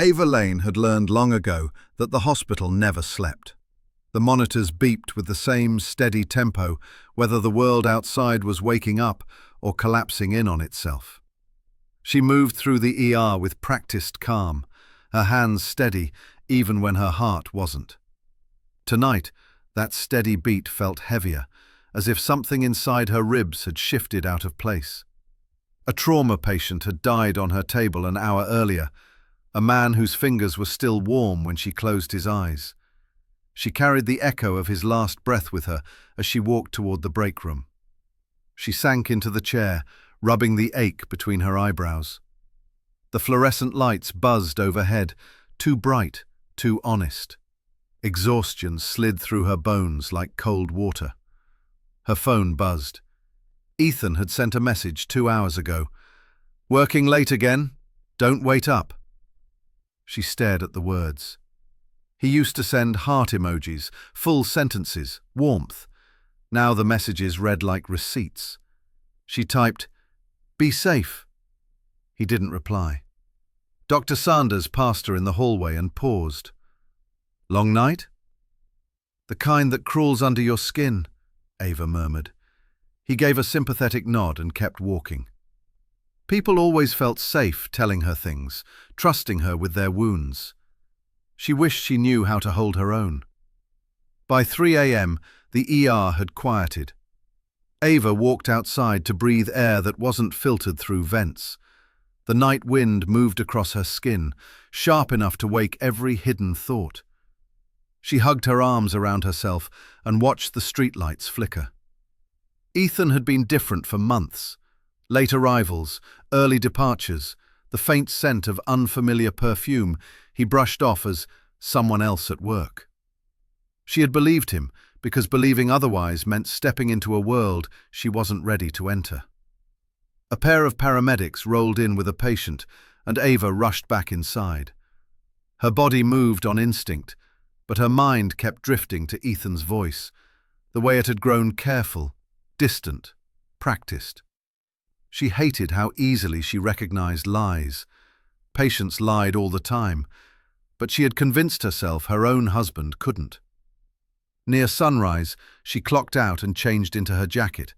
Ava Lane had learned long ago that the hospital never slept. The monitors beeped with the same steady tempo, whether the world outside was waking up or collapsing in on itself. She moved through the ER with practiced calm, her hands steady even when her heart wasn't. Tonight, that steady beat felt heavier, as if something inside her ribs had shifted out of place. A trauma patient had died on her table an hour earlier, a man whose fingers were still warm when she closed his eyes. She carried the echo of his last breath with her as she walked toward the break room. She sank into the chair, rubbing the ache between her eyebrows. The fluorescent lights buzzed overhead, too bright, too honest. Exhaustion slid through her bones like cold water. Her phone buzzed. Ethan had sent a message 2 hours ago. "Working late again? Don't wait up." She stared at the words. He used to send heart emojis, full sentences, warmth. Now the messages read like receipts. She typed, "Be safe." He didn't reply. Dr. Sanders passed her in the hallway and paused. "Long night?" "The kind that crawls under your skin," Ava murmured. He gave a sympathetic nod and kept walking. People always felt safe telling her things, trusting her with their wounds. She wished she knew how to hold her own. By 3 a.m., the ER had quieted. Ava walked outside to breathe air that wasn't filtered through vents. The night wind moved across her skin, sharp enough to wake every hidden thought. She hugged her arms around herself and watched the streetlights flicker. Ethan had been different for months. Late arrivals, early departures, the faint scent of unfamiliar perfume he brushed off as someone else at work. She had believed him because believing otherwise meant stepping into a world she wasn't ready to enter. A pair of paramedics rolled in with a patient, and Ava rushed back inside. Her body moved on instinct, but her mind kept drifting to Ethan's voice, the way it had grown careful, distant, practiced. She hated how easily she recognized lies. Patients lied all the time, but she had convinced herself her own husband couldn't. Near sunrise, she clocked out and changed into her jacket.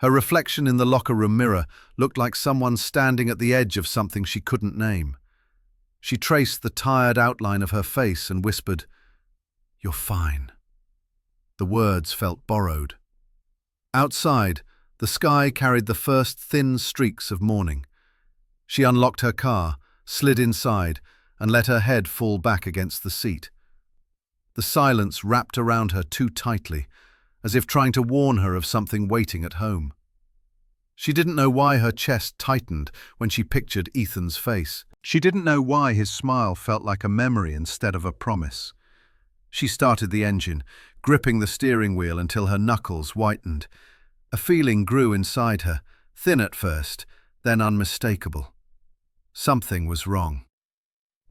Her reflection in the locker room mirror looked like someone standing at the edge of something she couldn't name. She traced the tired outline of her face and whispered, "You're fine." The words felt borrowed. Outside, the sky carried the first thin streaks of morning. She unlocked her car, slid inside, and let her head fall back against the seat. The silence wrapped around her too tightly, as if trying to warn her of something waiting at home. She didn't know why her chest tightened when she pictured Ethan's face. She didn't know why his smile felt like a memory instead of a promise. She started the engine, gripping the steering wheel until her knuckles whitened. A feeling grew inside her, thin at first, then unmistakable. Something was wrong.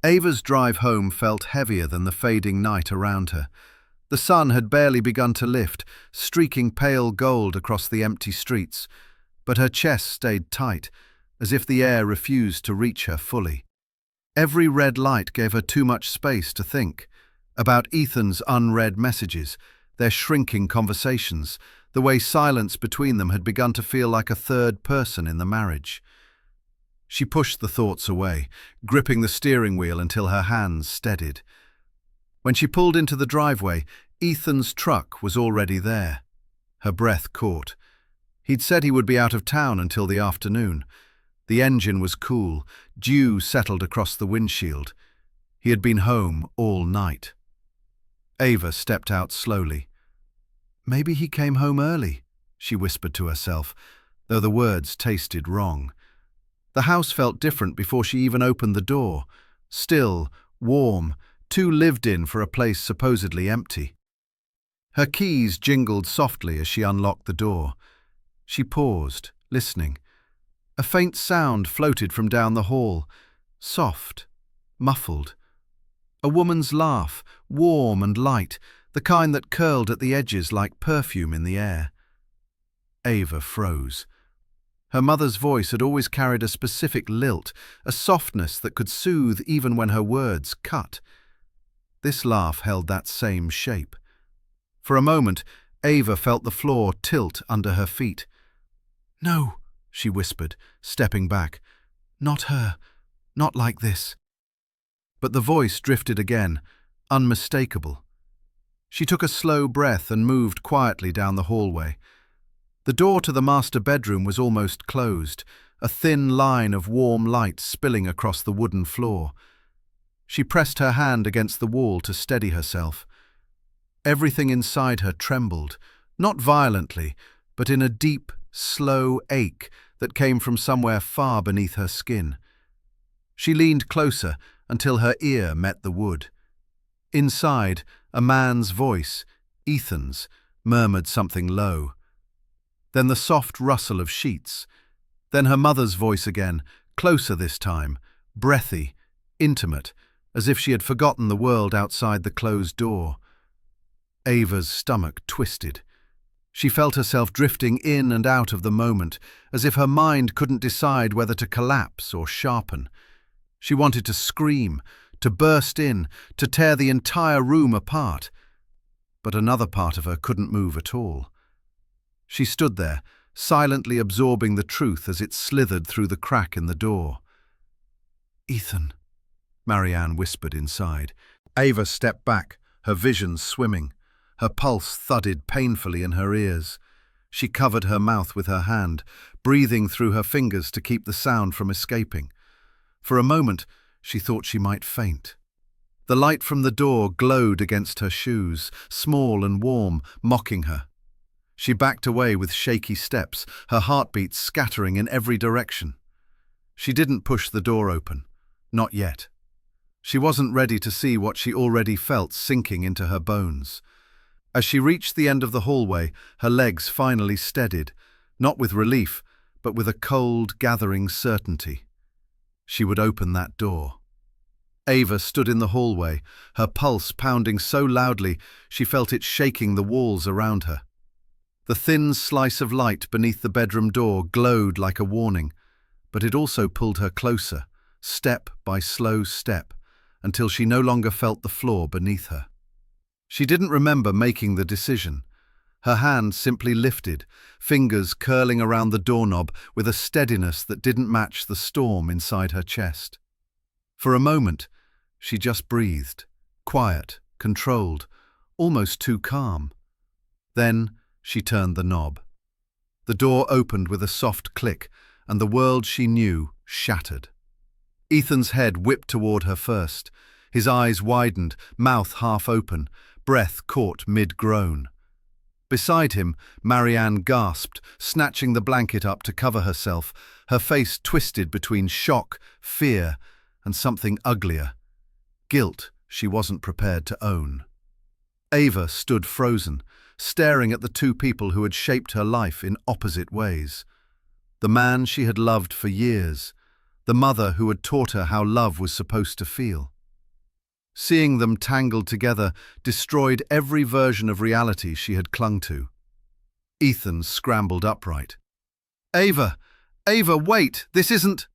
Ava's drive home felt heavier than the fading night around her. The sun had barely begun to lift, streaking pale gold across the empty streets, but her chest stayed tight, as if the air refused to reach her fully. Every red light gave her too much space to think about Ethan's unread messages, their shrinking conversations, the way silence between them had begun to feel like a third person in the marriage. She pushed the thoughts away, gripping the steering wheel until her hands steadied. When she pulled into the driveway, Ethan's truck was already there. Her breath caught. He'd said he would be out of town until the afternoon. The engine was cool, dew settled across the windshield. He had been home all night. Ava stepped out slowly. "Maybe he came home early," she whispered to herself, though the words tasted wrong. The house felt different before she even opened the door. Still, warm, too lived in for a place supposedly empty. Her keys jingled softly as she unlocked the door. She paused, listening. A faint sound floated from down the hall, soft, muffled. A woman's laugh, warm and light, the kind that curled at the edges like perfume in the air. Ava froze. Her mother's voice had always carried a specific lilt, a softness that could soothe even when her words cut. This laugh held that same shape. For a moment, Ava felt the floor tilt under her feet. "No," she whispered, stepping back. "Not her. Not like this." But the voice drifted again, unmistakable. She took a slow breath and moved quietly down the hallway. The door to the master bedroom was almost closed, a thin line of warm light spilling across the wooden floor. She pressed her hand against the wall to steady herself. Everything inside her trembled, not violently, but in a deep, slow ache that came from somewhere far beneath her skin. She leaned closer until her ear met the wood. Inside, a man's voice, Ethan's, murmured something low. Then the soft rustle of sheets. Then her mother's voice again, closer this time, breathy, intimate, as if she had forgotten the world outside the closed door. Ava's stomach twisted. She felt herself drifting in and out of the moment, as if her mind couldn't decide whether to collapse or sharpen. She wanted to scream, to burst in, to tear the entire room apart. But another part of her couldn't move at all. She stood there, silently absorbing the truth as it slithered through the crack in the door. "Ethan," Marianne whispered inside. Ava stepped back, her vision swimming. Her pulse thudded painfully in her ears. She covered her mouth with her hand, breathing through her fingers to keep the sound from escaping. For a moment, she thought she might faint. The light from the door glowed against her shoes, small and warm, mocking her. She backed away with shaky steps, her heartbeat scattering in every direction. She didn't push the door open. Not yet. She wasn't ready to see what she already felt sinking into her bones. As she reached the end of the hallway, her legs finally steadied, not with relief, but with a cold, gathering certainty. She would open that door. Ava stood in the hallway, her pulse pounding so loudly she felt it shaking the walls around her. The thin slice of light beneath the bedroom door glowed like a warning, but it also pulled her closer, step by slow step, until she no longer felt the floor beneath her. She didn't remember making the decision. Her hand simply lifted, fingers curling around the doorknob with a steadiness that didn't match the storm inside her chest. For a moment, she just breathed, quiet, controlled, almost too calm. Then she turned the knob. The door opened with a soft click, and the world she knew shattered. Ethan's head whipped toward her first. His eyes widened, mouth half open, breath caught mid-groan. Beside him, Marianne gasped, snatching the blanket up to cover herself, her face twisted between shock, fear, and something uglier. Guilt she wasn't prepared to own. Ava stood frozen, staring at the two people who had shaped her life in opposite ways. The man she had loved for years, the mother who had taught her how love was supposed to feel. Seeing them tangled together destroyed every version of reality she had clung to. Ethan scrambled upright. "Ava! Ava, wait! This isn't—"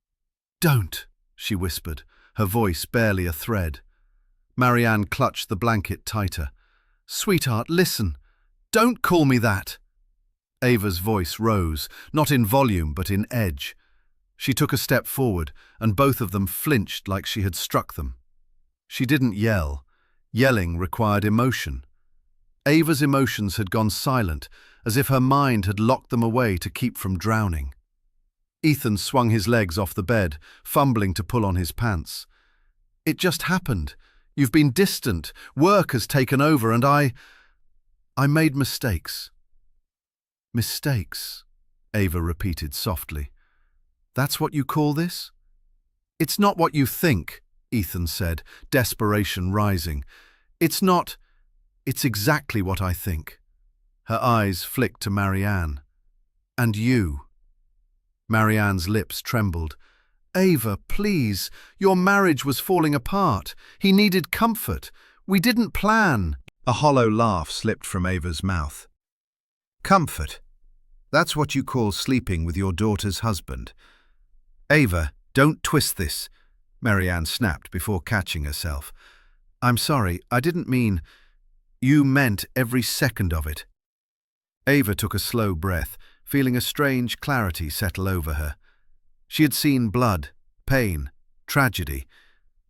"Don't," she whispered, her voice barely a thread. Marianne clutched the blanket tighter. "Sweetheart, listen. Don't call me that." Ava's voice rose, not in volume but in edge. She took a step forward, and both of them flinched like she had struck them. She didn't yell. Yelling required emotion. Ava's emotions had gone silent, as if her mind had locked them away to keep from drowning. Ethan swung his legs off the bed, fumbling to pull on his pants. "It just happened. You've been distant. Work has taken over, and I made mistakes." "Mistakes," Ava repeated softly. "That's what you call this?" "It's not what you think," Ethan said, desperation rising. "It's not. It's exactly what I think." Her eyes flicked to Marianne. "And you?" Marianne's lips trembled. "Ava, please. Your marriage was falling apart. He needed comfort. We didn't plan." A hollow laugh slipped from Ava's mouth. "Comfort? That's what you call sleeping with your daughter's husband. Ava, don't twist this, Marianne snapped before catching herself. I'm sorry, I didn't mean… You meant every second of it. Ava took a slow breath, feeling a strange clarity settle over her. She had seen blood, pain, tragedy.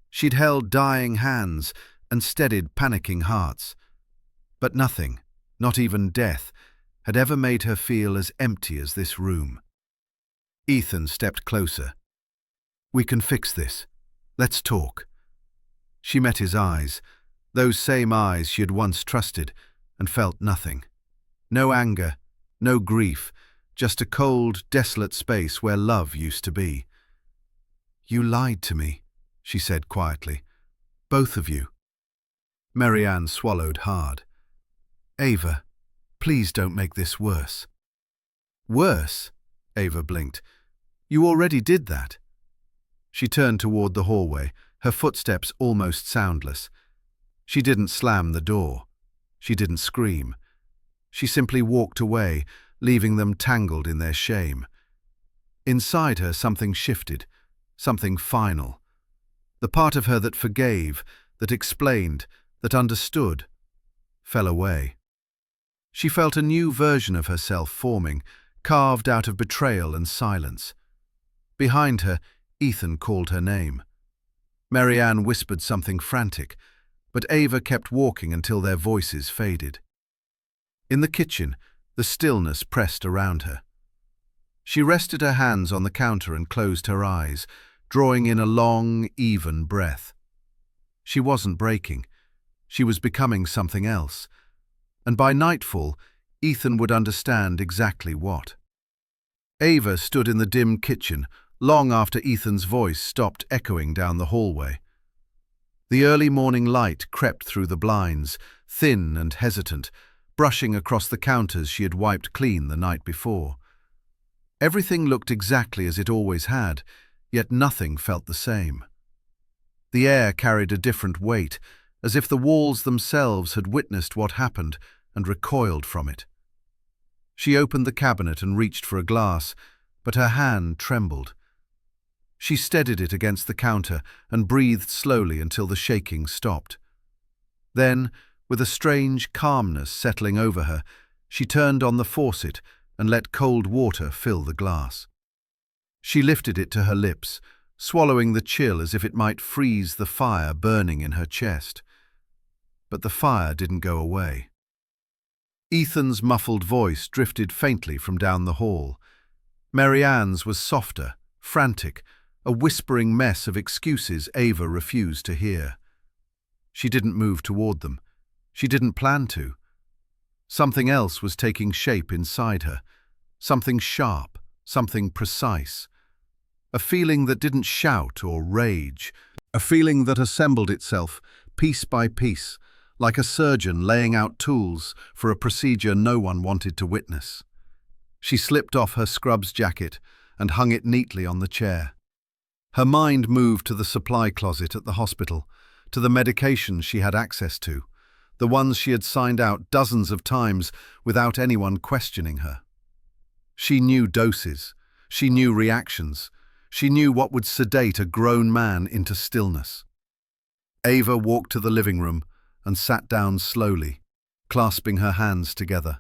She'd held dying hands and steadied panicking hearts. But nothing, not even death, had ever made her feel as empty as this room. Ethan stepped closer. We can fix this. Let's talk. She met his eyes, those same eyes she had once trusted, and felt nothing. No anger, no grief, just a cold, desolate space where love used to be. You lied to me, she said quietly. Both of you. Marianne swallowed hard. Ava, please don't make this worse. Worse? Ava blinked. You already did that. She turned toward the hallway, her footsteps almost soundless. She didn't slam the door. She didn't scream. She simply walked away, leaving them tangled in their shame. Inside her something shifted, something final. The part of her that forgave, that explained, that understood, fell away. She felt a new version of herself forming, carved out of betrayal and silence. Behind her, Ethan called her name. Marianne whispered something frantic, but Ava kept walking until their voices faded. In the kitchen, the stillness pressed around her. She rested her hands on the counter and closed her eyes, drawing in a long, even breath. She wasn't breaking. She was becoming something else. And by nightfall, Ethan would understand exactly what. Ava stood in the dim kitchen, long after Ethan's voice stopped echoing down the hallway. The early morning light crept through the blinds, thin and hesitant, brushing across the counters she had wiped clean the night before. Everything looked exactly as it always had, yet nothing felt the same. The air carried a different weight, as if the walls themselves had witnessed what happened and recoiled from it. She opened the cabinet and reached for a glass, but her hand trembled. She steadied it against the counter and breathed slowly until the shaking stopped. Then, with a strange calmness settling over her, she turned on the faucet and let cold water fill the glass. She lifted it to her lips, swallowing the chill as if it might freeze the fire burning in her chest. But the fire didn't go away. Ethan's muffled voice drifted faintly from down the hall. Marianne's was softer, frantic, a whispering mess of excuses Ava refused to hear. She didn't move toward them. She didn't plan to. Something else was taking shape inside her, something sharp, something precise. A feeling that didn't shout or rage, a feeling that assembled itself, piece by piece, like a surgeon laying out tools for a procedure no one wanted to witness. She slipped off her scrubs jacket and hung it neatly on the chair. Her mind moved to the supply closet at the hospital, to the medications she had access to, the ones she had signed out dozens of times without anyone questioning her. She knew doses, she knew reactions, she knew what would sedate a grown man into stillness. Ava walked to the living room and sat down slowly, clasping her hands together.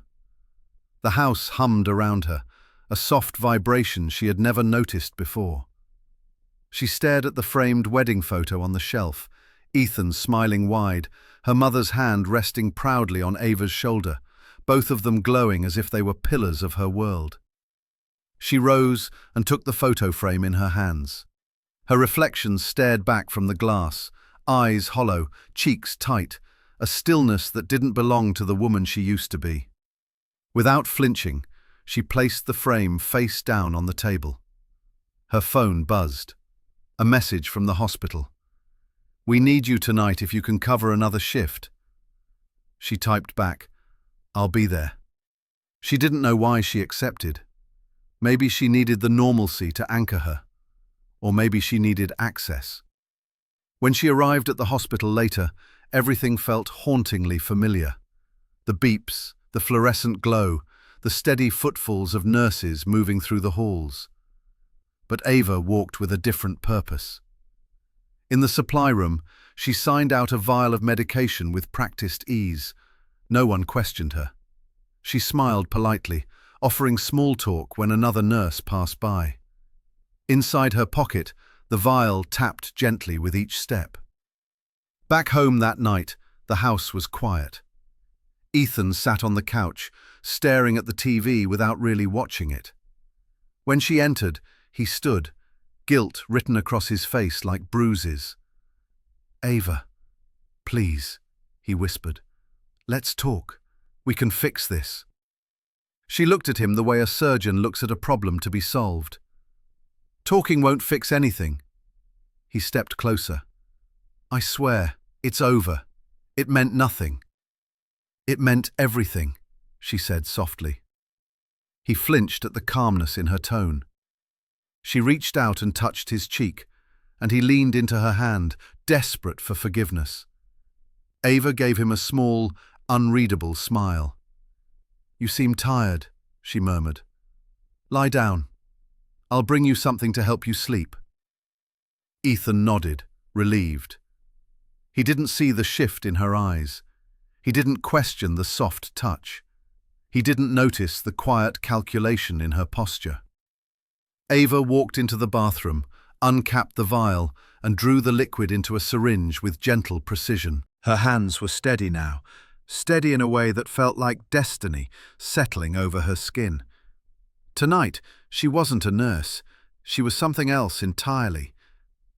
The house hummed around her, a soft vibration she had never noticed before. She stared at the framed wedding photo on the shelf, Ethan smiling wide, her mother's hand resting proudly on Ava's shoulder, both of them glowing as if they were pillars of her world. She rose and took the photo frame in her hands. Her reflection stared back from the glass, eyes hollow, cheeks tight, a stillness that didn't belong to the woman she used to be. Without flinching, she placed the frame face down on the table. Her phone buzzed. A message from the hospital. We need you tonight if you can cover another shift. She typed back, I'll be there. She didn't know why she accepted. Maybe she needed the normalcy to anchor her. Or maybe she needed access. When she arrived at the hospital later, everything felt hauntingly familiar. The beeps, the fluorescent glow, the steady footfalls of nurses moving through the halls. But Ava walked with a different purpose. In the supply room, she signed out a vial of medication with practiced ease. No one questioned her. She smiled politely, offering small talk when another nurse passed by. Inside her pocket, the vial tapped gently with each step. Back home that night, the house was quiet. Ethan sat on the couch, staring at the TV without really watching it. When she entered, he stood, guilt written across his face like bruises. "Ava, please," he whispered. "Let's talk. We can fix this." She looked at him the way a surgeon looks at a problem to be solved. "Talking won't fix anything." He stepped closer. "I swear, it's over. It meant nothing." "It meant everything," she said softly. He flinched at the calmness in her tone. She reached out and touched his cheek, and he leaned into her hand, desperate for forgiveness. Ava gave him a small, unreadable smile. "You seem tired," she murmured. "Lie down. I'll bring you something to help you sleep." Ethan nodded, relieved. He didn't see the shift in her eyes. He didn't question the soft touch. He didn't notice the quiet calculation in her posture. Ava walked into the bathroom, uncapped the vial, and drew the liquid into a syringe with gentle precision. Her hands were steady now, steady in a way that felt like destiny settling over her skin. Tonight, she wasn't a nurse. She was something else entirely.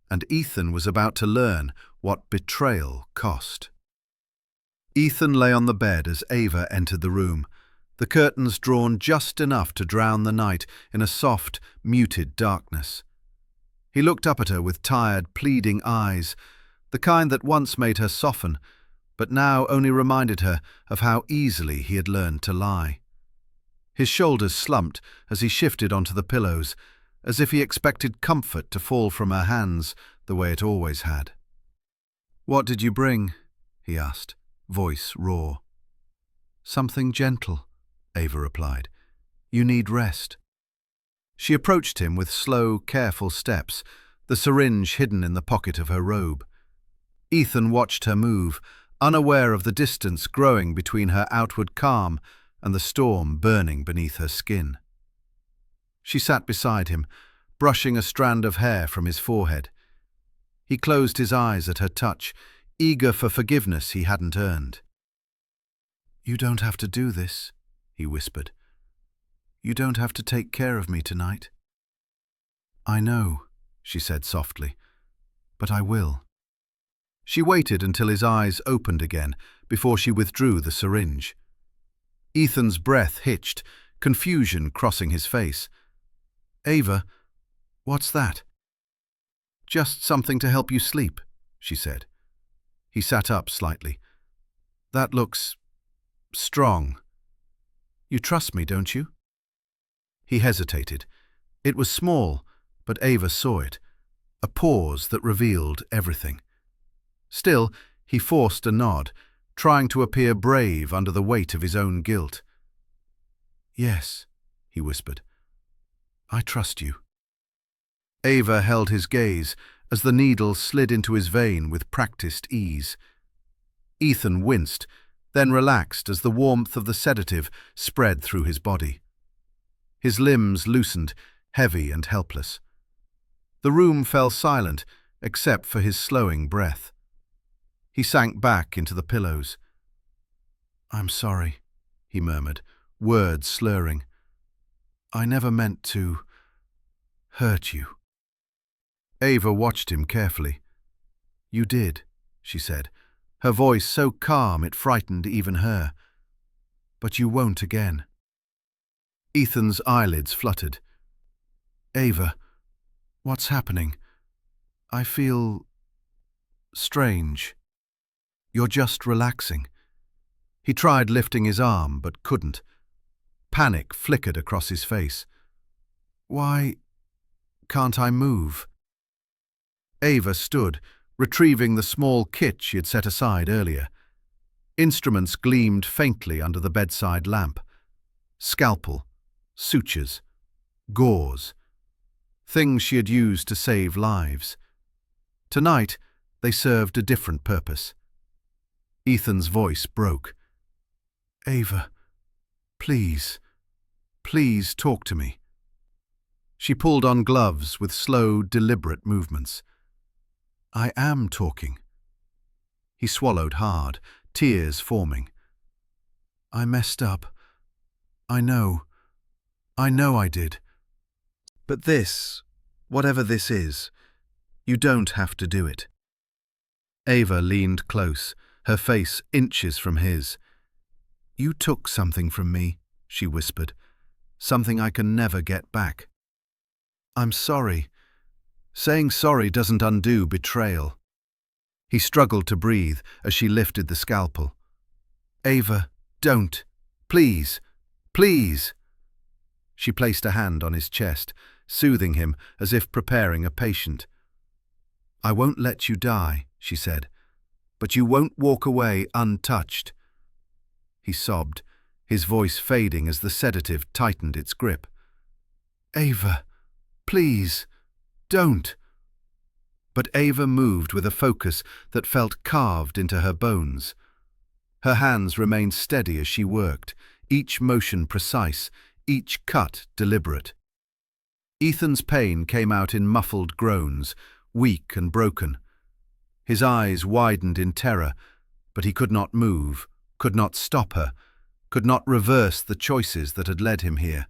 And Ethan was about to learn what betrayal cost. Ethan lay on the bed as Ava entered the room, the curtains drawn just enough to drown the night in a soft, muted darkness. He looked up at her with tired, pleading eyes, the kind that once made her soften, but now only reminded her of how easily he had learned to lie. His shoulders slumped as he shifted onto the pillows, as if he expected comfort to fall from her hands the way it always had. "What did you bring?" he asked, voice raw. "Something gentle," Ava replied. "You need rest." She approached him with slow, careful steps, the syringe hidden in the pocket of her robe. Ethan watched her move, unaware of the distance growing between her outward calm and the storm burning beneath her skin. She sat beside him, brushing a strand of hair from his forehead. He closed his eyes at her touch, eager for forgiveness he hadn't earned. "You don't have to do this," he whispered. "You don't have to take care of me tonight." "I know," she said softly, "but I will." She waited until his eyes opened again before she withdrew the syringe. Ethan's breath hitched, confusion crossing his face. "Ava, what's that?" "Just something to help you sleep," she said. He sat up slightly. "That looks strong. You trust me, don't you?" He hesitated. It was small, but Ava saw it, a pause that revealed everything. Still, he forced a nod, trying to appear brave under the weight of his own guilt. "Yes," he whispered. "I trust you." Ava held his gaze as the needle slid into his vein with practiced ease. Ethan winced, then relaxed as the warmth of the sedative spread through his body. His limbs loosened, heavy and helpless. The room fell silent, except for his slowing breath. He sank back into the pillows. "I'm sorry," he murmured, words slurring. "I never meant to hurt you." Ava watched him carefully. "You did," she said, her voice so calm it frightened even her. "But you won't again." Ethan's eyelids fluttered. "Ava, what's happening? I feel strange." "You're just relaxing." He tried lifting his arm, but couldn't. Panic flickered across his face. "Why can't I move?" Ava stood, retrieving the small kit she had set aside earlier. Instruments gleamed faintly under the bedside lamp. Scalpel, sutures, gauze, things she had used to save lives. Tonight, they served a different purpose. Ethan's voice broke. "Ava, please, please talk to me." She pulled on gloves with slow, deliberate movements. "I am talking." He swallowed hard, tears forming. "I messed up. I know I did. But this, whatever this is, you don't have to do it." Ava leaned close, her face inches from his. "You took something from me," she whispered. "Something I can never get back." "I'm sorry. Saying sorry doesn't undo betrayal." He struggled to breathe as she lifted the scalpel. "Ava, don't. Please. Please." She placed a hand on his chest, soothing him as if preparing a patient. "I won't let you die," she said, "but you won't walk away untouched." He sobbed, his voice fading as the sedative tightened its grip. "Ava, please, don't." But Ava moved with a focus that felt carved into her bones. Her hands remained steady as she worked, each motion precise, each cut deliberate. Ethan's pain came out in muffled groans, weak and broken. His eyes widened in terror, but he could not move, could not stop her, could not reverse the choices that had led him here.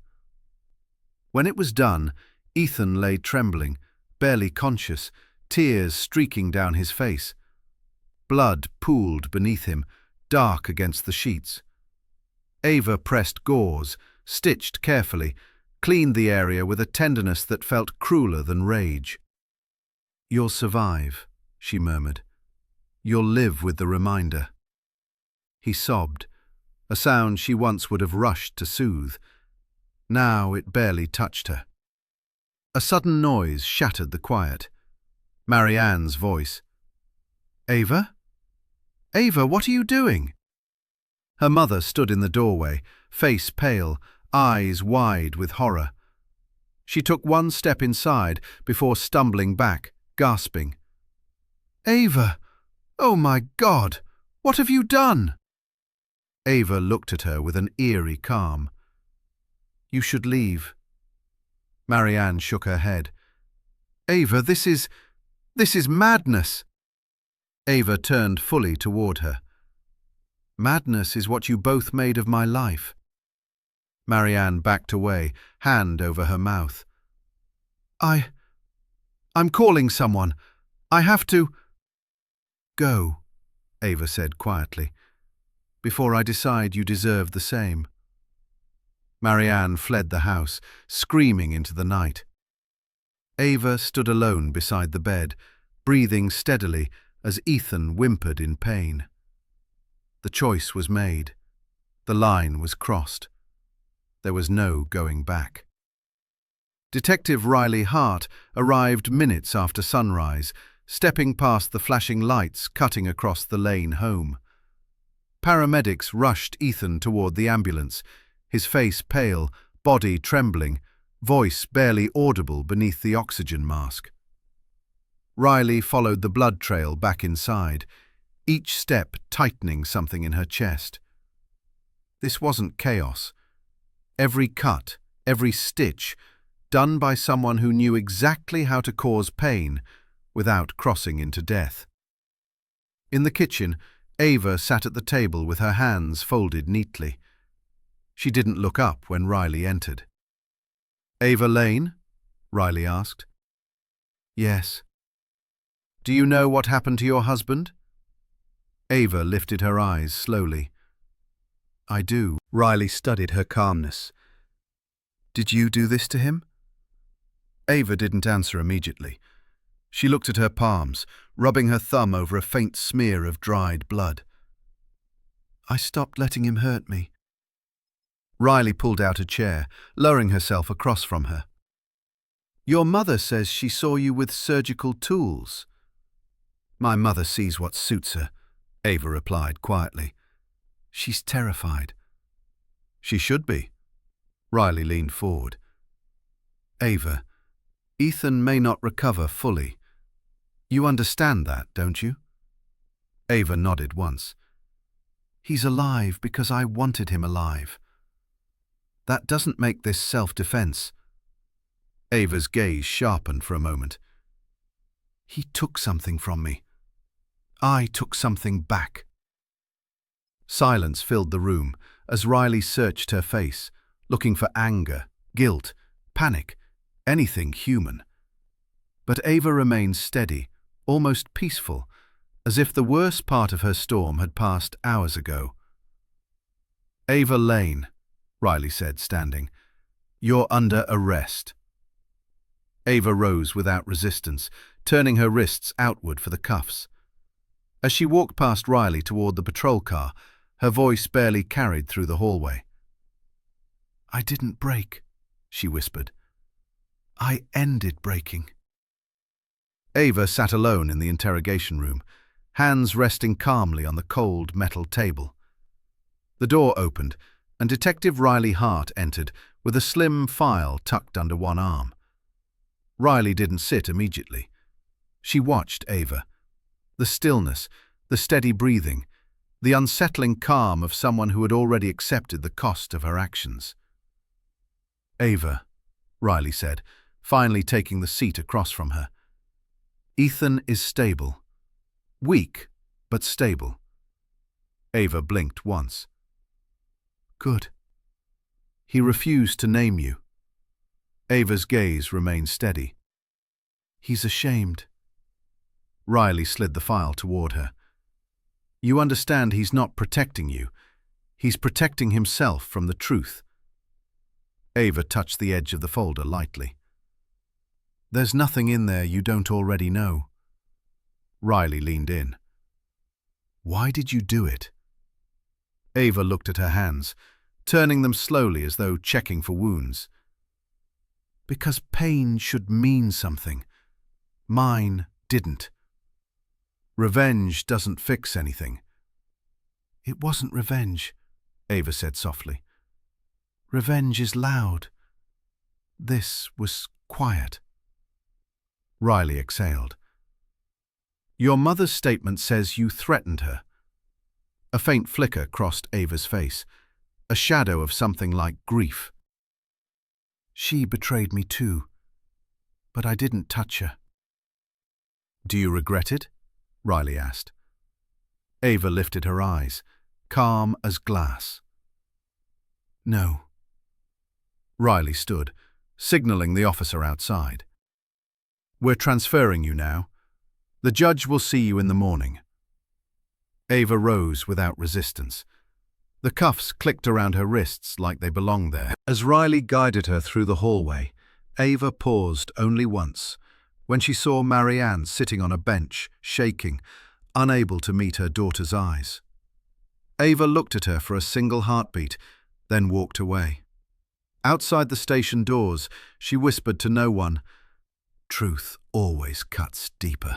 When it was done, Ethan lay trembling, barely conscious, tears streaking down his face. Blood pooled beneath him, dark against the sheets. Ava pressed gauze, stitched carefully, cleaned the area with a tenderness that felt crueler than rage. "You'll survive," she murmured. "You'll live with the reminder." He sobbed, a sound she once would have rushed to soothe. Now it barely touched her. A sudden noise shattered the quiet. Marianne's voice. "Ava? Ava, what are you doing?" Her mother stood in the doorway, face pale, eyes wide with horror. She took one step inside before stumbling back, gasping. "Ava! Oh my God! What have you done?" Ava looked at her with an eerie calm. "You should leave." Marianne shook her head. "Ava, this is madness." Ava turned fully toward her. "Madness is what you both made of my life." Marianne backed away, hand over her mouth. I'm calling someone. I have to—" "Go," Ava said quietly, "before I decide you deserve the same." Marianne fled the house, screaming into the night. Ava stood alone beside the bed, breathing steadily as Ethan whimpered in pain. The choice was made. The line was crossed. There was no going back. Detective Riley Hart arrived minutes after sunrise, stepping past the flashing lights cutting across the lane home. Paramedics rushed Ethan toward the ambulance, his face pale, body trembling, voice barely audible beneath the oxygen mask. Riley followed the blood trail back inside, each step tightening something in her chest. This wasn't chaos. Every cut, every stitch, done by someone who knew exactly how to cause pain without crossing into death. In the kitchen, Ava sat at the table with her hands folded neatly. She didn't look up when Riley entered. "Ava Lane?" Riley asked. "Yes." "Do you know what happened to your husband?" Ava lifted her eyes slowly. "I do." Riley studied her calmness. "Did you do this to him?" Ava didn't answer immediately. She looked at her palms, rubbing her thumb over a faint smear of dried blood. "I stopped letting him hurt me." Riley pulled out a chair, lowering herself across from her. "Your mother says she saw you with surgical tools." "My mother sees what suits her," Ava replied quietly. "She's terrified." "She should be," Riley leaned forward. Ava, Ethan may not recover fully. You understand that, don't you? Ava nodded once. He's alive because I wanted him alive. That doesn't make this self-defense. Ava's gaze sharpened for a moment. He took something from me. I took something back. Silence filled the room as Riley searched her face, looking for anger, guilt, panic, anything human. But Ava remained steady, almost peaceful, as if the worst part of her storm had passed hours ago. Ava Lane, Riley said, standing. You're under arrest. Ava rose without resistance, turning her wrists outward for the cuffs. As she walked past Riley toward the patrol car, her voice barely carried through the hallway. I didn't break, she whispered. I ended breaking. Ava sat alone in the interrogation room, hands resting calmly on the cold metal table. The door opened, and Detective Riley Hart entered with a slim file tucked under one arm. Riley didn't sit immediately. She watched Ava. The stillness, the steady breathing, the unsettling calm of someone who had already accepted the cost of her actions. Ava, Riley said, finally taking the seat across from her. Ethan is stable. Weak, but stable. Ava blinked once. Good. He refused to name you. Ava's gaze remained steady. He's ashamed. Riley slid the file toward her. You understand he's not protecting you. He's protecting himself from the truth. Ava touched the edge of the folder lightly. There's nothing in there you don't already know. Riley leaned in. Why did you do it? Ava looked at her hands, turning them slowly as though checking for wounds. Because pain should mean something. Mine didn't. Revenge doesn't fix anything. It wasn't revenge, Ava said softly. Revenge is loud. This was quiet. Riley exhaled. Your mother's statement says you threatened her. A faint flicker crossed Ava's face, a shadow of something like grief. She betrayed me too, but I didn't touch her. Do you regret it? Riley asked. Ava lifted her eyes, calm as glass. No. Riley stood, signaling the officer outside. We're transferring you now. The judge will see you in the morning. Ava rose without resistance. The cuffs clicked around her wrists like they belonged there. As Riley guided her through the hallway, Ava paused only once, when she saw Marianne sitting on a bench, shaking, unable to meet her daughter's eyes. Ava looked at her for a single heartbeat, then walked away. Outside the station doors, she whispered to no one, "Truth always cuts deeper."